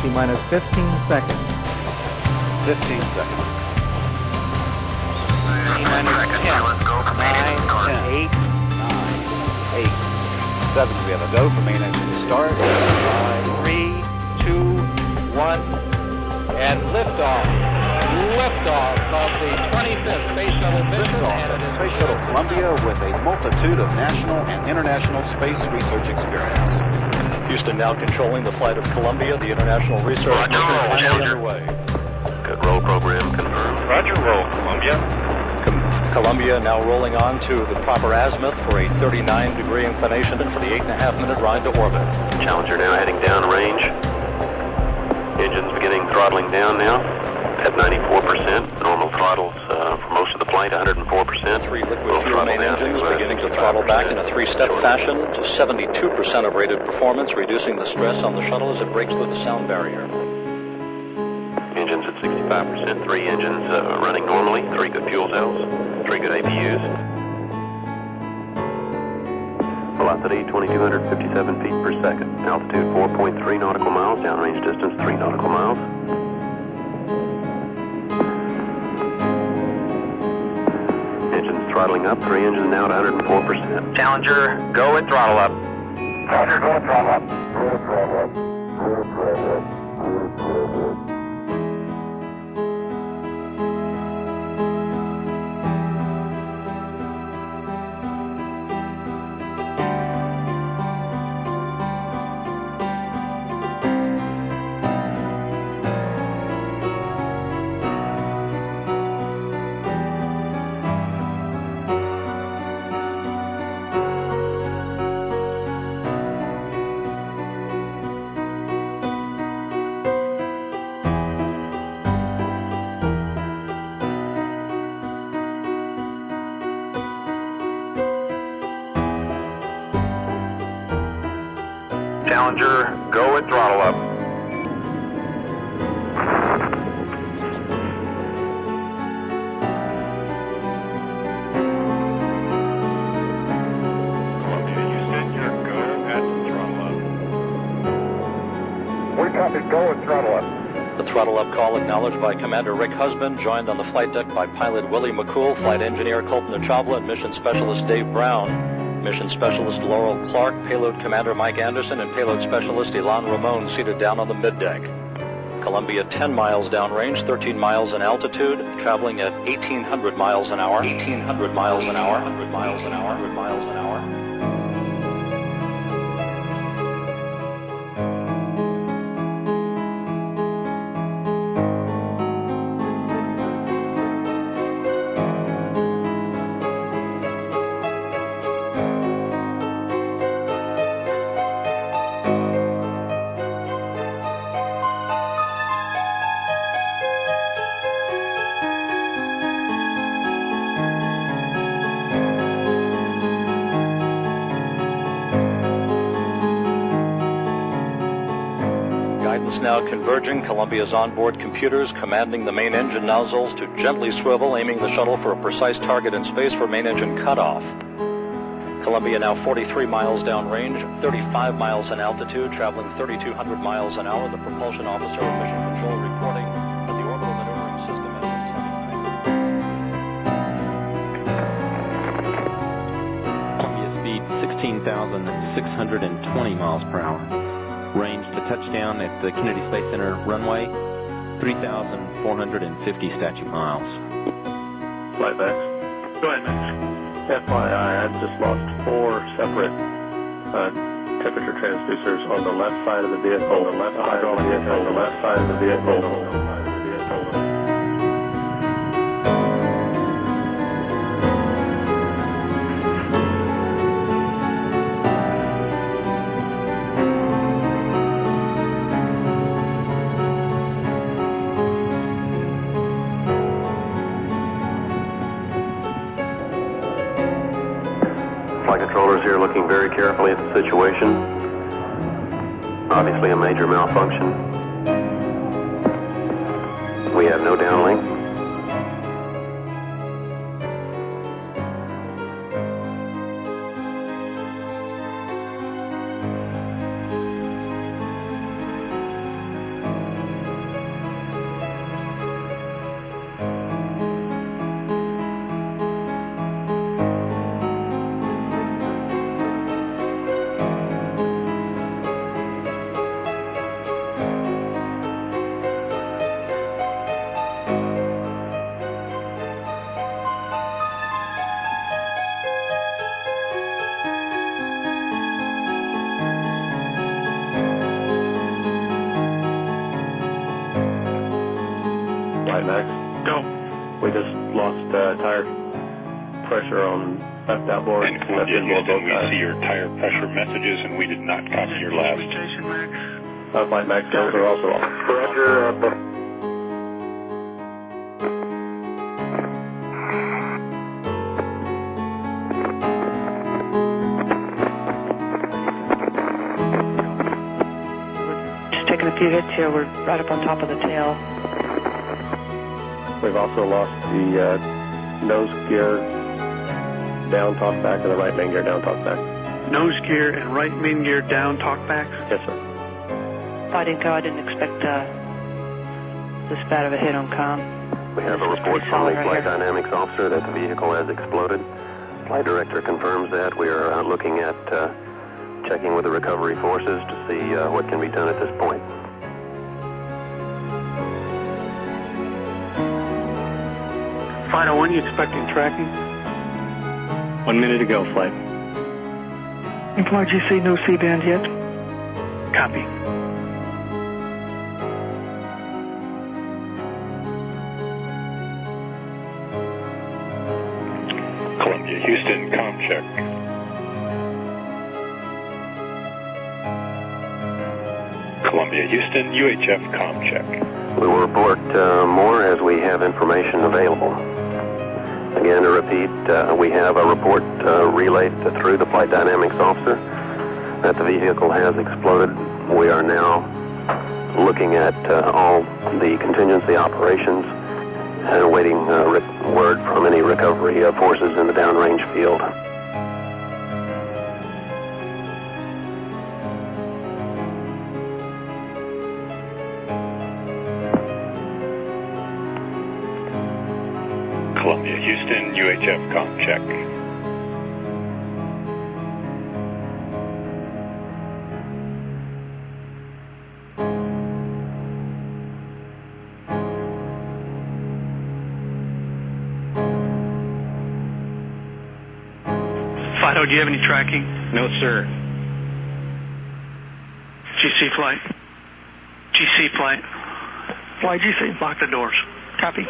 T-minus 15 seconds. 15 seconds. T-minus 10, 9, 10, 8, 8, 7. We have a go for main engine start. 3, 2, 1, and liftoff. Liftoff of the 25th Space Shuttle mission. Liftoff of Space Shuttle Columbia with a multitude of national and international space research experience. Houston now controlling the flight of Columbia. The international research mission is finally underway. Good roll program confirmed. Roger, roll, Columbia. Columbia now rolling on to the proper azimuth for a 39-degree inclination and for the 8.5-minute ride to orbit. Challenger now heading down range. Engines beginning throttling down now at 94%. Normal throttles for most of the flight, 104%. Three liquid fuel main engines beginning to throttle back in a three-step fashion to 72% of rated performance, reducing the stress on the shuttle as it breaks through the sound barrier. Engines at 65%. 3 engines running normally. 3 good fuel cells. 3 good APUs. Velocity 2,257 feet per second. Altitude 4.3 nautical miles. Downrange distance 3 nautical miles. Engines throttling up. 3 engines now at 104%. Challenger, go at throttle up. Roger, go and throttle up. Challenger, go at throttle up. Columbia, you said your go at throttle up. We copy, go at throttle up. The throttle up call acknowledged by Commander Rick Husband, joined on the flight deck by pilot Willie McCool, flight engineer Colton Chawla, and mission specialist Dave Brown. Mission Specialist Laurel Clark, Payload Commander Mike Anderson, and Payload Specialist Ilan Ramon seated down on the middeck. Columbia 10 miles downrange, 13 miles in altitude, traveling at 1,800 miles an hour. 1,800 miles an hour. 100 miles an hour. 100 miles an hour. Guidance now converging. Columbia's onboard computers commanding the main engine nozzles to gently swivel, aiming the shuttle for a precise target in space for main engine cutoff. Columbia now 43 miles downrange, 35 miles in altitude, traveling 3,200 miles an hour. The propulsion officer of Mission Control reporting that the orbital maneuvering system has been Columbia speed 16,620 miles per hour. Range to touchdown at the Kennedy Space Center runway, 3,450 statute miles. Flight Max. Go ahead, Max. FYI, I've just lost 4 separate temperature transducers on the left side of the vehicle, on the left side of the vehicle, on the left side of the vehicle. Flight controllers here looking very carefully at the situation. Obviously a major malfunction. We have no downlink. Flight Max. Go. We just lost tire pressure on left outboard. And Columbia, Houston, we see your tire pressure messages, and we did not copy your last. Station Max. Flight Max, those are also off. Roger. Just taking a few hits here. We're right up on top of the tail. We've also lost the nose gear down talkback and the right main gear down talkback. Nose gear and right main gear down talkbacks. Yes, sir. Fighting Co, I didn't expect this bad of a hit on comm. We have a report from the flight dynamics officer that the vehicle has exploded. Flight director confirms that. We are looking at checking with the recovery forces to see what can be done at this point. Fido, when are you expecting tracking? 1 minute to go, flight. Imply GC, no C-band yet? Copy. Columbia, Houston, comm check. Columbia, Houston, UHF comm check. We will report more as we have information available. Again, to repeat, we have a report relayed through the flight dynamics officer that the vehicle has exploded. We are now looking at all the contingency operations and awaiting word from any recovery forces in the downrange field. Columbia, Houston, UHF comm check. Fido, do you have any tracking? No, sir. GC flight. GC flight. Fly GC, lock the doors. Copy.